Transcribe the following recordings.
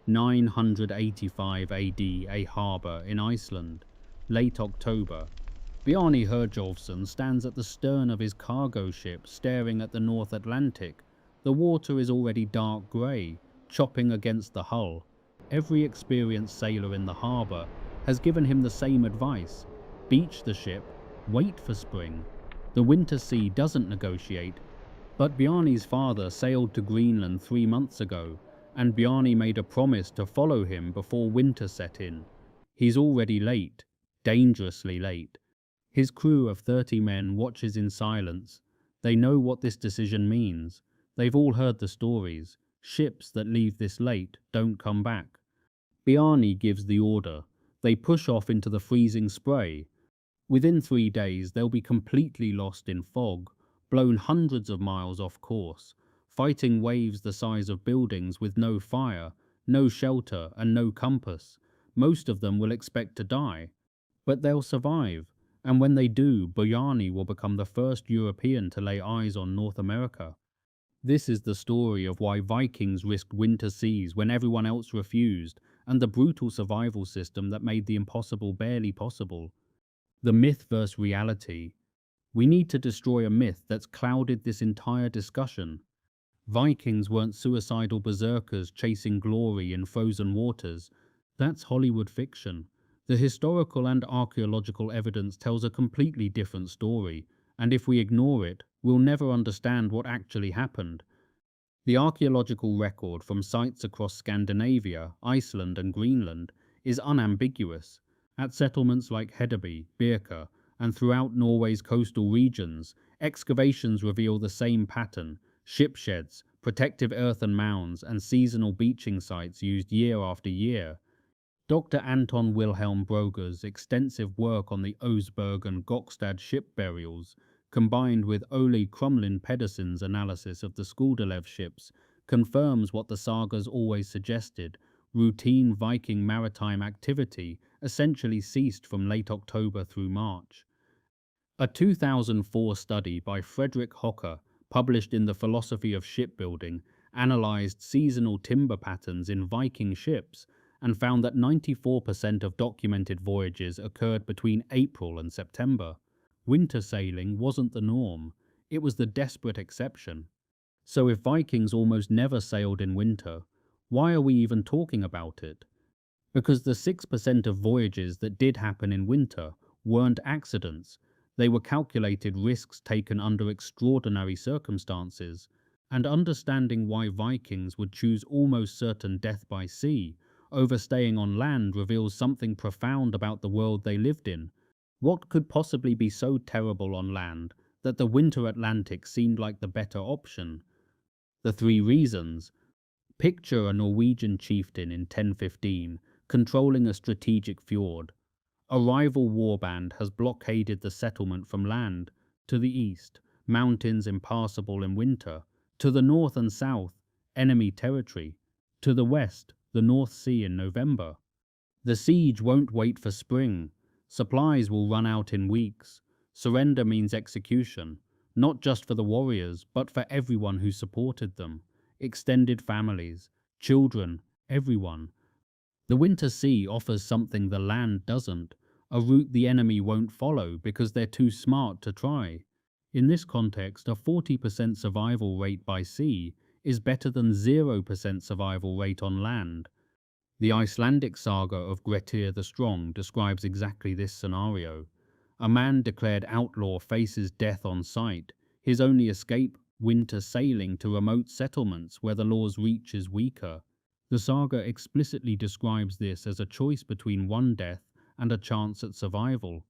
985 AD, a harbour in Iceland. Late October. Bjarni Herjolfsson stands at the stern of his cargo ship staring at the North Atlantic. The water is already dark grey, chopping against the hull. Every experienced sailor in the harbour has given him the same advice. Beach the ship, wait for spring. The winter sea doesn't negotiate. But Bjarni's father sailed to Greenland 3 months ago, and Bjarni made a promise to follow him before winter set in. He's already late, dangerously late. His crew of 30 men watches in silence. They know what this decision means. They've all heard the stories. Ships that leave this late don't come back. Bjarni gives the order. They push off into the freezing spray. Within 3 days, they'll be completely lost in fog, blown hundreds of miles off course, fighting waves the size of buildings with no fire, no shelter, and no compass. Most of them will expect to die. But they'll survive, and when they do, Bjarni will become the first European to lay eyes on North America. This is the story of why Vikings risked winter seas when everyone else refused, and the brutal survival system that made the impossible barely possible. The myth versus reality. We need to destroy a myth that's clouded this entire discussion. Vikings weren't suicidal berserkers chasing glory in frozen waters. That's Hollywood fiction. The historical and archaeological evidence tells a completely different story, and if we ignore it, we'll never understand what actually happened. The archaeological record from sites across Scandinavia, Iceland, and Greenland is unambiguous. At settlements like Hedeby, Birka, and throughout Norway's coastal regions, excavations reveal the same pattern: ship sheds, protective earthen mounds, and seasonal beaching sites used year after year. Dr. Anton Wilhelm Broger's extensive work on the Oseberg and Gokstad ship burials, combined with Ole Crumlin Pedersen's analysis of the Skuldelev ships, confirms what the sagas always suggested: routine Viking maritime activity essentially ceased from late October through March. A 2004 study by Frederick Hocker, published in the Philosophy of Shipbuilding, analyzed seasonal timber patterns in Viking ships and found that 94% of documented voyages occurred between April and September. Winter sailing wasn't the norm, it was the desperate exception. So if Vikings almost never sailed in winter, why are we even talking about it? Because the 6% of voyages that did happen in winter weren't accidents. They were calculated risks taken under extraordinary circumstances, and understanding why Vikings would choose almost certain death by sea over staying on land reveals something profound about the world they lived in. What could possibly be so terrible on land that the winter Atlantic seemed like the better option? The three reasons. Picture a Norwegian chieftain in 1015 controlling a strategic fjord. A rival warband has blockaded the settlement from land. To the east, mountains impassable in winter. To the north and south, enemy territory. To the west, the North Sea in November. The siege won't wait for spring. Supplies will run out in weeks. Surrender means execution, not just for the warriors, but for everyone who supported them. Extended families, children, everyone. The winter sea offers something the land doesn't, a route the enemy won't follow because they're too smart to try. In this context, a 40% survival rate by sea is better than 0% survival rate on land. The Icelandic saga of Grettir the Strong describes exactly this scenario. A man declared outlaw faces death on sight. His only escape, winter sailing to remote settlements where the law's reach is weaker. The saga explicitly describes this as a choice between one death and a chance at survival.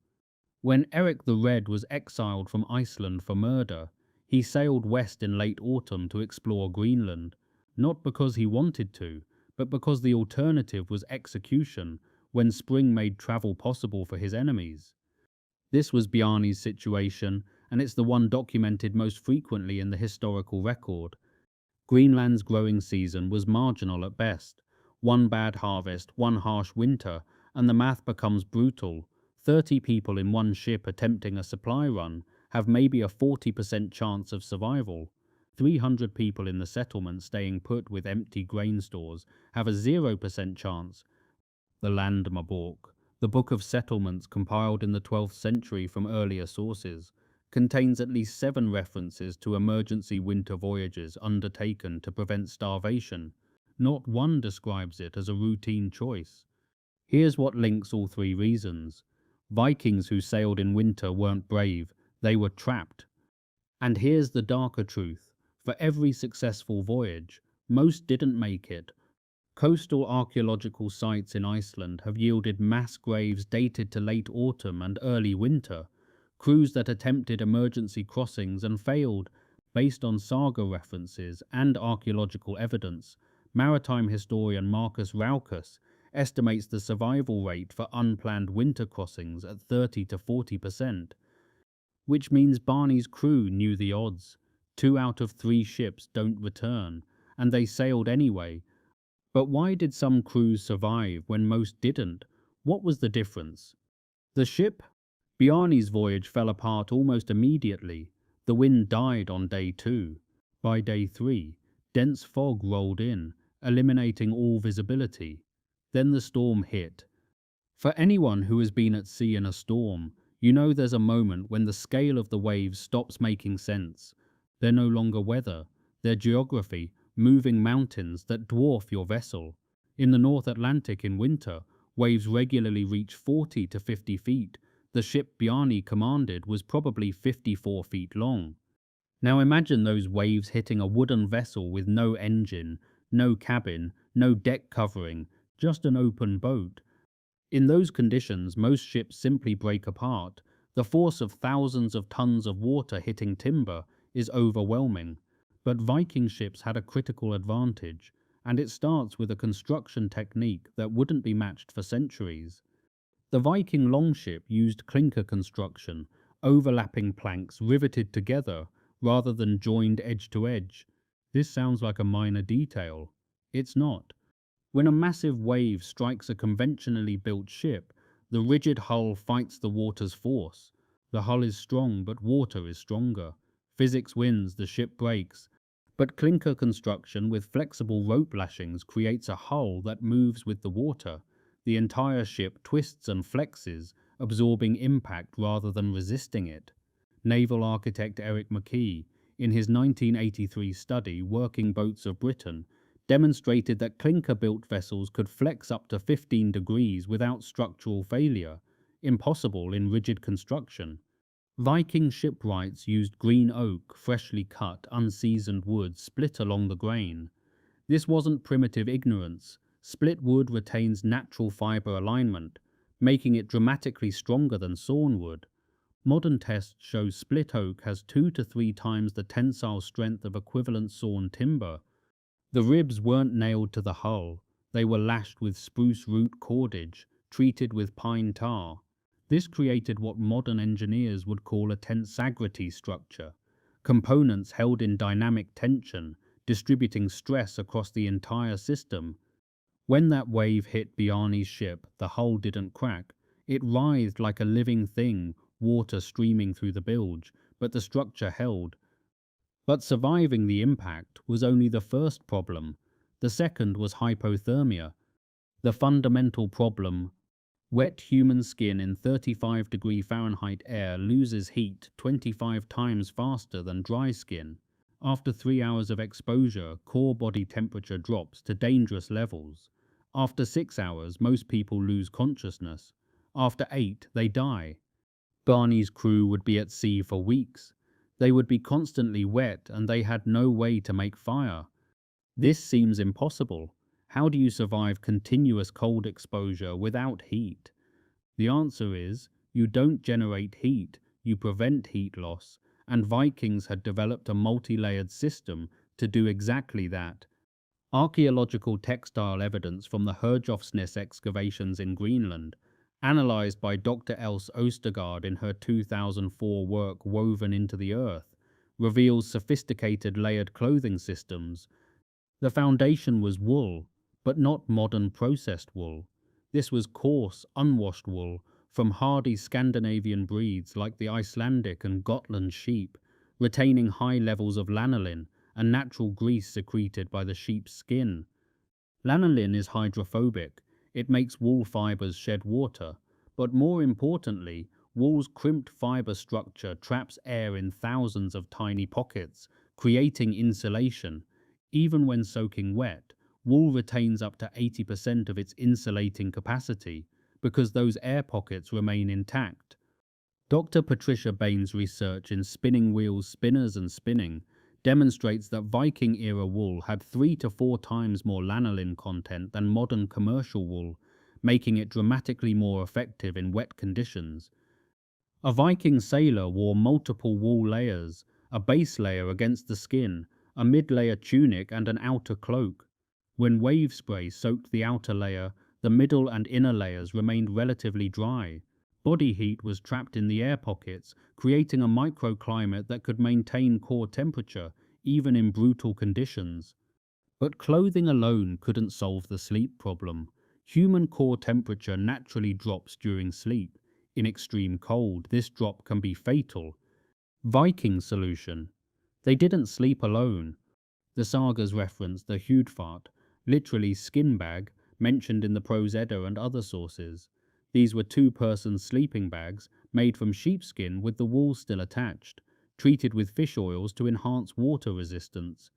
When Eric the Red was exiled from Iceland for murder, he sailed west in late autumn to explore Greenland, not because he wanted to, but because the alternative was execution when spring made travel possible for his enemies. This was Bjarni's situation, and it's the one documented most frequently in the historical record. Greenland's growing season was marginal at best. One bad harvest, one harsh winter, and the math becomes brutal. 30 people in one ship attempting a supply run have maybe a 40% chance of survival. 300 people in the settlement staying put with empty grain stores have a 0% chance. The Landmabork, the Book of Settlements compiled in the 12th century from earlier sources, contains at least 7 references to emergency winter voyages undertaken to prevent starvation. Not one describes it as a routine choice. Here's what links all 3 reasons. Vikings who sailed in winter weren't brave, they were trapped. And here's the darker truth. For every successful voyage, most didn't make it. Coastal archaeological sites in Iceland have yielded mass graves dated to late autumn and early winter. Crews that attempted emergency crossings and failed, based on saga references and archaeological evidence. Maritime historian Marcus Raucus estimates the survival rate for unplanned winter crossings at 30 to 40%, which means Barney's crew knew the odds. 2 out of 3 ships don't return, and they sailed anyway. But why did some crews survive when most didn't? What was the difference? The ship? Bjarne's voyage fell apart almost immediately. The wind died on day 2. By day 3, dense fog rolled in, eliminating all visibility. Then the storm hit. For anyone who has been at sea in a storm, you know there's a moment when the scale of the waves stops making sense. They're no longer weather, they're geography, moving mountains that dwarf your vessel. In the North Atlantic in winter, waves regularly reach 40 to 50 feet. The ship Bjarne commanded was probably 54 feet long. Now imagine those waves hitting a wooden vessel with no engine, no cabin, no deck covering, just an open boat. In those conditions, most ships simply break apart. The force of thousands of tons of water hitting timber is overwhelming. But Viking ships had a critical advantage, and it starts with a construction technique that wouldn't be matched for centuries. The Viking longship used clinker construction, overlapping planks riveted together rather than joined edge to edge. This sounds like a minor detail. It's not. When a massive wave strikes a conventionally built ship, the rigid hull fights the water's force. The hull is strong, but water is stronger. Physics wins, the ship breaks. But clinker construction with flexible rope lashings creates a hull that moves with the water. The entire ship twists and flexes, absorbing impact rather than resisting it. Naval architect Eric McKee, in his 1983 study Working Boats of Britain, demonstrated that clinker-built vessels could flex up to 15 degrees without structural failure, impossible in rigid construction. Viking shipwrights used green oak, freshly cut, unseasoned wood split along the grain. This wasn't primitive ignorance. Split wood retains natural fiber alignment, making it dramatically stronger than sawn wood. Modern tests show split oak has 2 to 3 times the tensile strength of equivalent sawn timber. The ribs weren't nailed to the hull. They were lashed with spruce root cordage, treated with pine tar. This created what modern engineers would call a tensagrity structure, components held in dynamic tension, distributing stress across the entire system. When that wave hit Bjarne's ship, the hull didn't crack. It writhed like a living thing, water streaming through the bilge, but the structure held. But surviving the impact was only the first problem. The second was hypothermia. The fundamental problem: wet human skin in 35°F air loses heat 25 times faster than dry skin. After 3 hours of exposure, core body temperature drops to dangerous levels. After 6 hours, most people lose consciousness. After 8, they die. Barney's crew would be at sea for weeks. They would be constantly wet and they had no way to make fire. This seems impossible. How do you survive continuous cold exposure without heat? The answer is, you don't generate heat, you prevent heat loss, and Vikings had developed a multi-layered system to do exactly that. Archaeological textile evidence from the Herjolfsnes excavations in Greenland, analysed by Dr. Else Ostergaard in her 2004 work Woven into the Earth, reveals sophisticated layered clothing systems. The foundation was wool, but not modern processed wool. This was coarse, unwashed wool from hardy Scandinavian breeds like the Icelandic and Gotland sheep, retaining high levels of lanolin a natural grease secreted by the sheep's skin. Lanolin is hydrophobic. It makes wool fibers shed water, but more importantly, wool's crimped fiber structure traps air in thousands of tiny pockets, creating insulation. Even when soaking wet, wool retains up to 80% of its insulating capacity because those air pockets remain intact. Dr. Patricia Bain's research in spinning wheels, spinners, and spinning demonstrates that Viking-era wool had 3 to 4 times more lanolin content than modern commercial wool, making it dramatically more effective in wet conditions. A Viking sailor wore multiple wool layers, a base layer against the skin, a mid-layer tunic, and an outer cloak. When wave spray soaked the outer layer, the middle and inner layers remained relatively dry. Body heat was trapped in the air pockets, creating a microclimate that could maintain core temperature even in brutal conditions. But clothing alone couldn't solve the sleep problem. Human core temperature naturally drops during sleep. In extreme cold, this drop can be fatal. Viking solution. They didn't sleep alone. The sagas reference the Hudfart, literally skin bag, mentioned in the Prose Edda and other sources. These were two-person sleeping bags made from sheepskin with the wool still attached, treated with fish oils to enhance water resistance.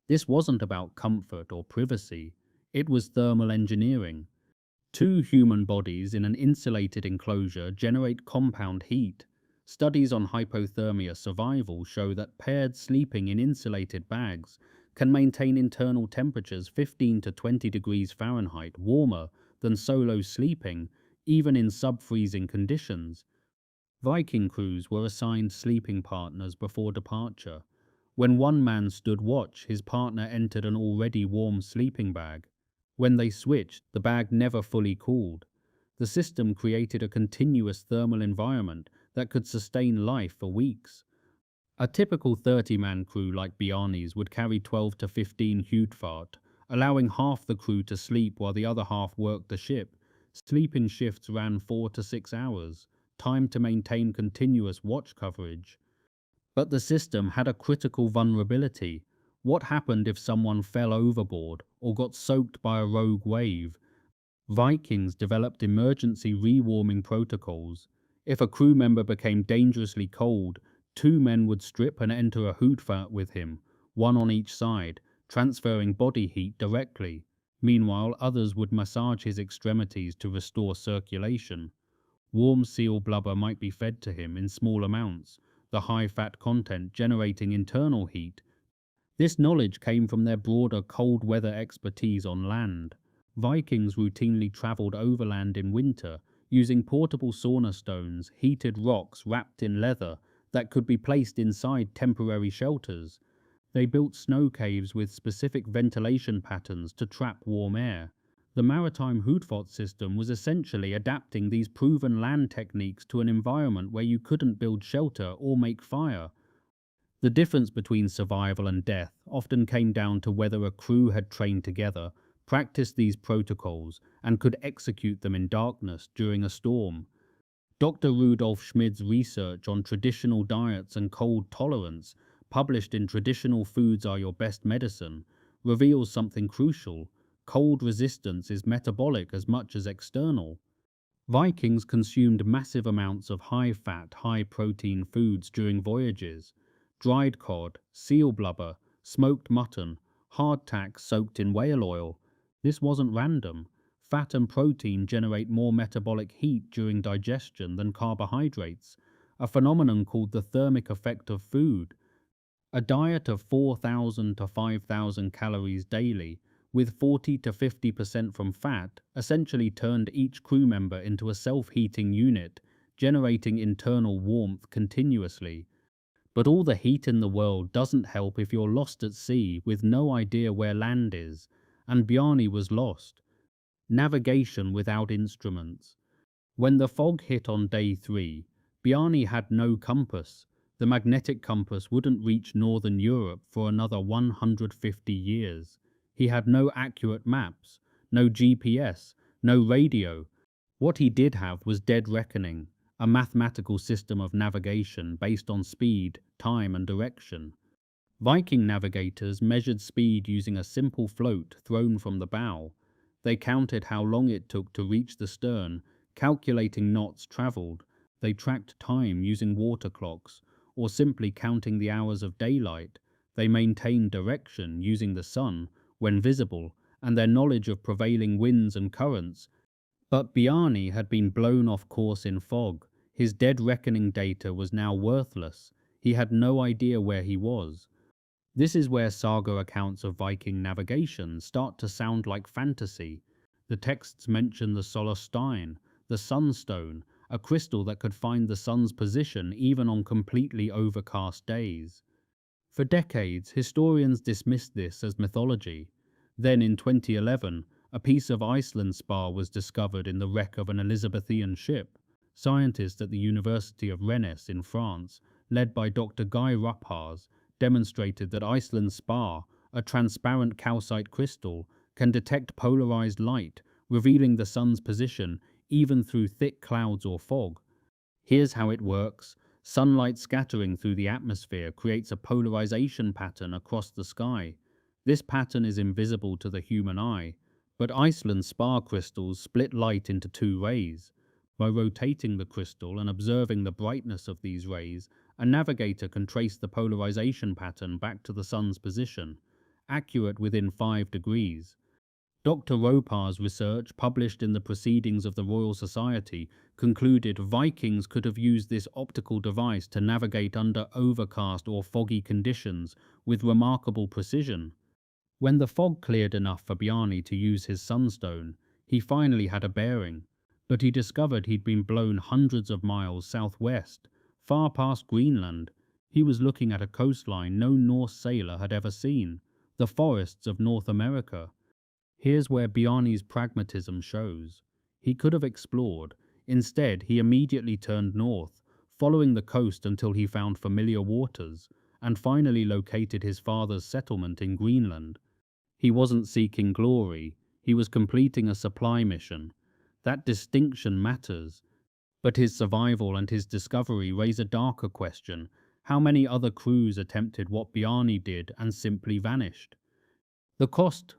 This wasn't about comfort or privacy, it was thermal engineering. Two human bodies in an insulated enclosure generate compound heat. Studies on hypothermia survival show that paired sleeping in insulated bags can maintain internal temperatures 15 to 20 degrees Fahrenheit warmer than solo sleeping, even in sub-freezing conditions. Viking crews were assigned sleeping partners before departure. When one man stood watch, his partner entered an already warm sleeping bag. When they switched, the bag never fully cooled. The system created a continuous thermal environment that could sustain life for weeks. A typical 30-man crew like Bjarni's would carry 12 to 15 Hudfart, allowing half the crew to sleep while the other half worked the ship. Sleeping shifts ran 4 to 6 hours, time to maintain continuous watch coverage. But the system had a critical vulnerability. What happened if someone fell overboard or got soaked by a rogue wave? Vikings developed emergency rewarming protocols. If a crew member became dangerously cold, 2 men would strip and enter a Hudfart with him, one on each side, transferring body heat directly. Meanwhile, others would massage his extremities to restore circulation. Warm seal blubber might be fed to him in small amounts, the high-fat content generating internal heat. This knowledge came from their broader cold weather expertise on land. Vikings routinely travelled overland in winter, using portable sauna stones, heated rocks wrapped in leather that could be placed inside temporary shelters. They built snow caves with specific ventilation patterns to trap warm air. The maritime Hudfort system was essentially adapting these proven land techniques to an environment where you couldn't build shelter or make fire. The difference between survival and death often came down to whether a crew had trained together, practiced these protocols, and could execute them in darkness during a storm. Dr. Rudolf Schmid's research on traditional diets and cold tolerance, published in Traditional Foods Are Your Best Medicine, reveals something crucial. Cold resistance is metabolic as much as external. Vikings consumed massive amounts of high-fat, high-protein foods during voyages. Dried cod, seal blubber, smoked mutton, hardtack soaked in whale oil. This wasn't random. Fat and protein generate more metabolic heat during digestion than carbohydrates, a phenomenon called the thermic effect of food. A diet of 4,000 to 5,000 calories daily, with 40 to 50% from fat, essentially turned each crew member into a self-heating unit, generating internal warmth continuously. But all the heat in the world doesn't help if you're lost at sea with no idea where land is, and Bjarni was lost. Navigation without instruments. When the fog hit on day 3, Bjarni had no compass. The magnetic compass wouldn't reach northern Europe for another 150 years. He had no accurate maps, no GPS, no radio. What he did have was dead reckoning, a mathematical system of navigation based on speed, time, and direction. Viking navigators measured speed using a simple float thrown from the bow. They counted how long it took to reach the stern, calculating knots traveled. They tracked time using water clocks, or simply counting the hours of daylight. They maintained direction using the sun, when visible, and their knowledge of prevailing winds and currents. But Bjarni had been blown off course in fog. His dead reckoning data was now worthless. He had no idea where he was. This is where saga accounts of Viking navigation start to sound like fantasy. The texts mention the Solstein, the sunstone, a crystal that could find the sun's position even on completely overcast days. For decades, historians dismissed this as mythology. Then in 2011, a piece of Iceland spar was discovered in the wreck of an Elizabethan ship. Scientists at the University of Rennes in France, led by Dr. Guy Ruppars, demonstrated that Iceland spar, a transparent calcite crystal, can detect polarized light, revealing the sun's position even through thick clouds or fog. Here's how it works. Sunlight scattering through the atmosphere creates a polarization pattern across the sky. This pattern is invisible to the human eye, but Iceland's spar crystals split light into two rays. By rotating the crystal and observing the brightness of these rays, a navigator can trace the polarization pattern back to the sun's position, accurate within 5 degrees. Dr. Ropar's research, published in the Proceedings of the Royal Society, concluded Vikings could have used this optical device to navigate under overcast or foggy conditions with remarkable precision. When the fog cleared enough for Bjarni to use his sunstone, he finally had a bearing, but he discovered he'd been blown hundreds of miles southwest, far past Greenland. He was looking at a coastline no Norse sailor had ever seen, the forests of North America. Here's where Bjarni's pragmatism shows. He could have explored. Instead, he immediately turned north, following the coast until he found familiar waters, and finally located his father's settlement in Greenland. He wasn't seeking glory, he was completing a supply mission. That distinction matters. But his survival and his discovery raise a darker question. How many other crews attempted what Bjarni did and simply vanished? The cost.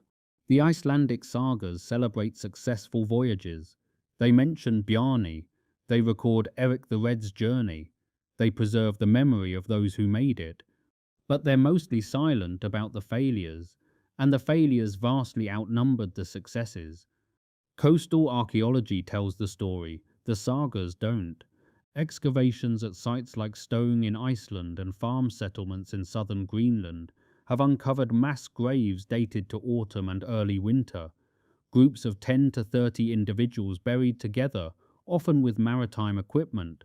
The Icelandic sagas celebrate successful voyages. They mention Bjarni. They record Eric the Red's journey. They preserve the memory of those who made it. But they're mostly silent about the failures, and the failures vastly outnumbered the successes. Coastal archaeology tells the story, the sagas don't. Excavations at sites like Stone in Iceland and farm settlements in southern Greenland have uncovered mass graves dated to autumn and early winter. Groups of 10 to 30 individuals buried together, often with maritime equipment.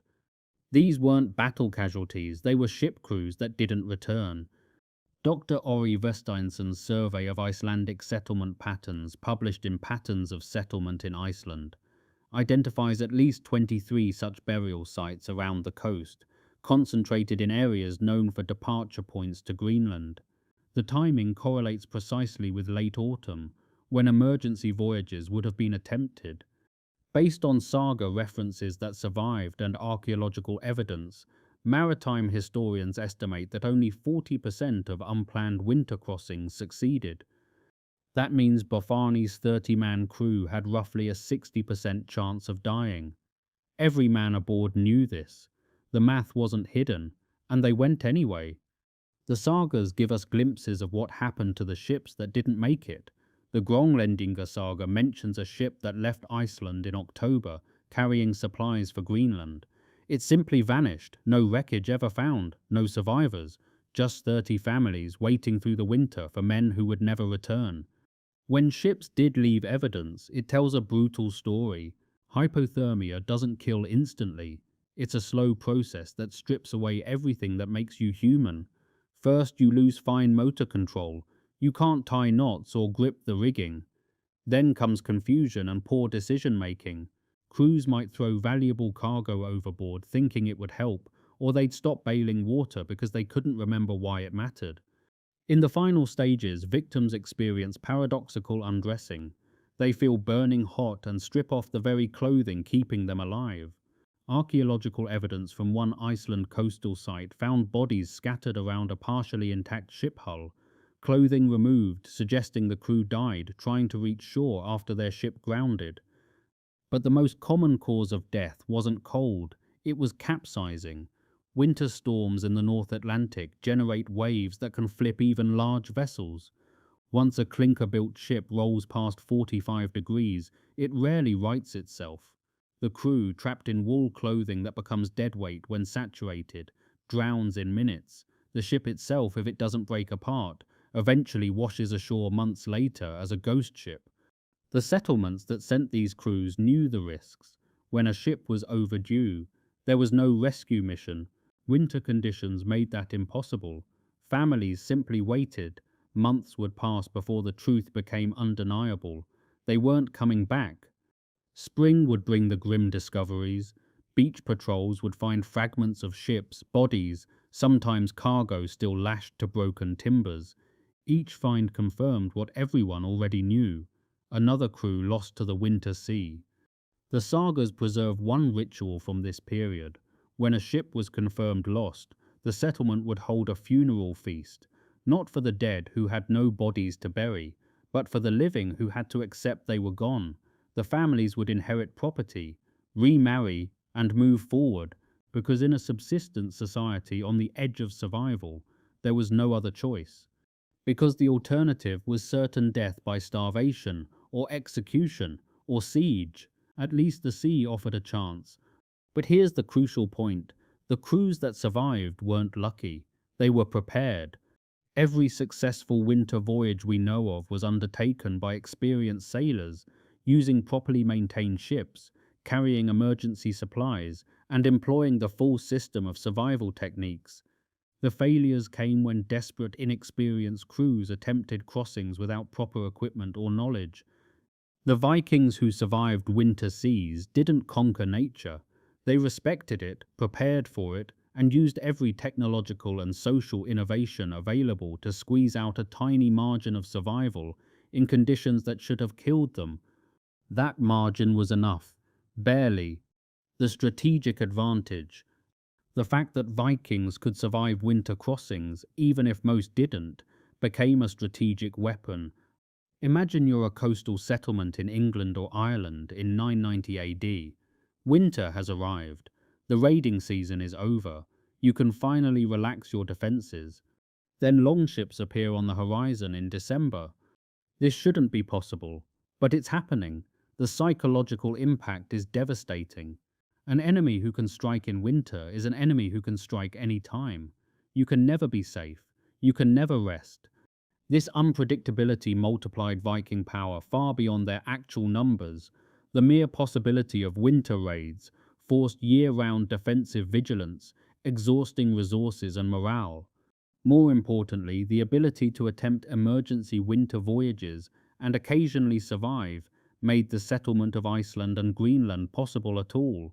These weren't battle casualties, they were ship crews that didn't return. Dr. Ori Vesteinson's survey of Icelandic settlement patterns, published in Patterns of Settlement in Iceland, identifies at least 23 such burial sites around the coast, concentrated in areas known for departure points to Greenland. The timing correlates precisely with late autumn, when emergency voyages would have been attempted. Based on saga references that survived and archaeological evidence, maritime historians estimate that only 40% of unplanned winter crossings succeeded. That means Bofani's 30-man crew had roughly a 60% chance of dying. Every man aboard knew this. The math wasn't hidden, and they went anyway. The sagas give us glimpses of what happened to the ships that didn't make it. The Grönlendinga saga mentions a ship that left Iceland in October, carrying supplies for Greenland. It simply vanished, no wreckage ever found, no survivors, just 30 families waiting through the winter for men who would never return. When ships did leave evidence, it tells a brutal story. Hypothermia doesn't kill instantly. It's a slow process that strips away everything that makes you human. First, you lose fine motor control. You can't tie knots or grip the rigging. Then comes confusion and poor decision-making. Crews might throw valuable cargo overboard thinking it would help, or they'd stop bailing water because they couldn't remember why it mattered. In the final stages, victims experience paradoxical undressing. They feel burning hot and strip off the very clothing keeping them alive. Archaeological evidence from one Iceland coastal site found bodies scattered around a partially intact ship hull, clothing removed, suggesting the crew died trying to reach shore after their ship grounded. But the most common cause of death wasn't cold, it was capsizing. Winter storms in the North Atlantic generate waves that can flip even large vessels. Once a clinker-built ship rolls past 45 degrees, it rarely rights itself. The crew, trapped in wool clothing that becomes deadweight when saturated, drowns in minutes. The ship itself, if it doesn't break apart, eventually washes ashore months later as a ghost ship. The settlements that sent these crews knew the risks. When a ship was overdue, there was no rescue mission. Winter conditions made that impossible. Families simply waited. Months would pass before the truth became undeniable. They weren't coming back. Spring would bring the grim discoveries. Beach patrols would find fragments of ships, bodies, sometimes cargo still lashed to broken timbers. Each find confirmed what everyone already knew. Another crew lost to the winter sea. The sagas preserve one ritual from this period. When a ship was confirmed lost, the settlement would hold a funeral feast, not for the dead who had no bodies to bury, but for the living who had to accept they were gone. The families would inherit property, remarry, and move forward, because in a subsistence society on the edge of survival, there was no other choice. Because the alternative was certain death by starvation, or execution, or siege. At least the sea offered a chance. But here's the crucial point. The crews that survived weren't lucky. They were prepared. Every successful winter voyage we know of was undertaken by experienced sailors, using properly maintained ships, carrying emergency supplies, and employing the full system of survival techniques. The failures came when desperate, inexperienced crews attempted crossings without proper equipment or knowledge. The Vikings who survived winter seas didn't conquer nature. They respected it, prepared for it, and used every technological and social innovation available to squeeze out a tiny margin of survival in conditions that should have killed them. That margin was enough. Barely. The strategic advantage. The fact that Vikings could survive winter crossings, even if most didn't, became a strategic weapon. Imagine you're a coastal settlement in England or Ireland in 990 AD. Winter has arrived. The raiding season is over. You can finally relax your defenses. Then longships appear on the horizon in December. This shouldn't be possible, but it's happening. The psychological impact is devastating. An enemy who can strike in winter is an enemy who can strike any time. You can never be safe. You can never rest. This unpredictability multiplied Viking power far beyond their actual numbers. The mere possibility of winter raids forced year-round defensive vigilance, exhausting resources and morale. More importantly, the ability to attempt emergency winter voyages and occasionally survive made the settlement of Iceland and Greenland possible at all.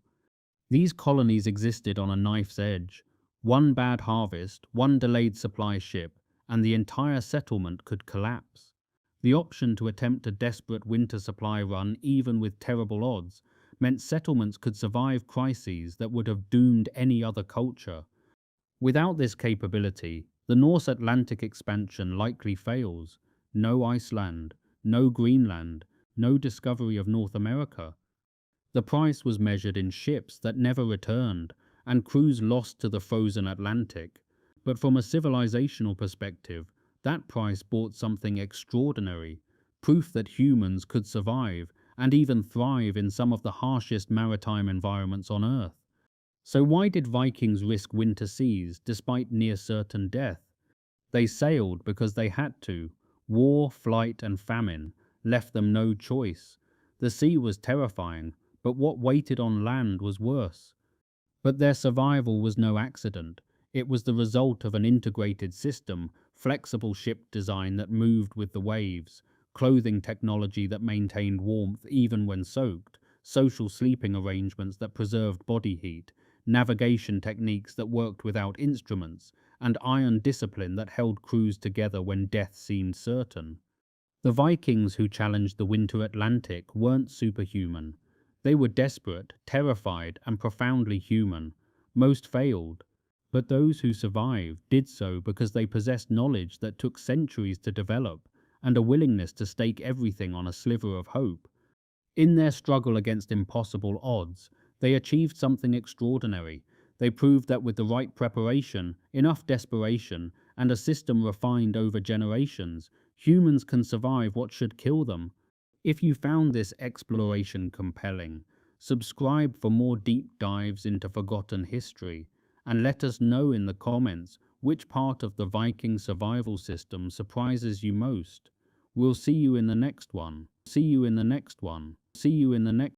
These colonies existed on a knife's edge. One bad harvest, one delayed supply ship, and the entire settlement could collapse. The option to attempt a desperate winter supply run, even with terrible odds, meant settlements could survive crises that would have doomed any other culture. Without this capability, the Norse Atlantic expansion likely fails. No Iceland, no Greenland, no discovery of North America. The price was measured in ships that never returned, and crews lost to the frozen Atlantic. But from a civilizational perspective, that price bought something extraordinary, proof that humans could survive and even thrive in some of the harshest maritime environments on Earth. So why did Vikings risk winter seas despite near certain death? They sailed because they had to. War, flight, and famine left them no choice. The sea was terrifying, but what waited on land was worse. But their survival was no accident. It was the result of an integrated system, flexible ship design that moved with the waves, clothing technology that maintained warmth even when soaked, social sleeping arrangements that preserved body heat, navigation techniques that worked without instruments, and iron discipline that held crews together when death seemed certain. The Vikings who challenged the winter Atlantic weren't superhuman. They were desperate, terrified, and profoundly human. Most failed, but those who survived did so because they possessed knowledge that took centuries to develop and a willingness to stake everything on a sliver of hope. In their struggle against impossible odds, they achieved something extraordinary. They proved that with the right preparation, enough desperation, and a system refined over generations, humans can survive what should kill them. If you found this exploration compelling, subscribe for more deep dives into forgotten history, and let us know in the comments which part of the Viking survival system surprises you most. We'll see you in the next one. See you in the next one. See you in the next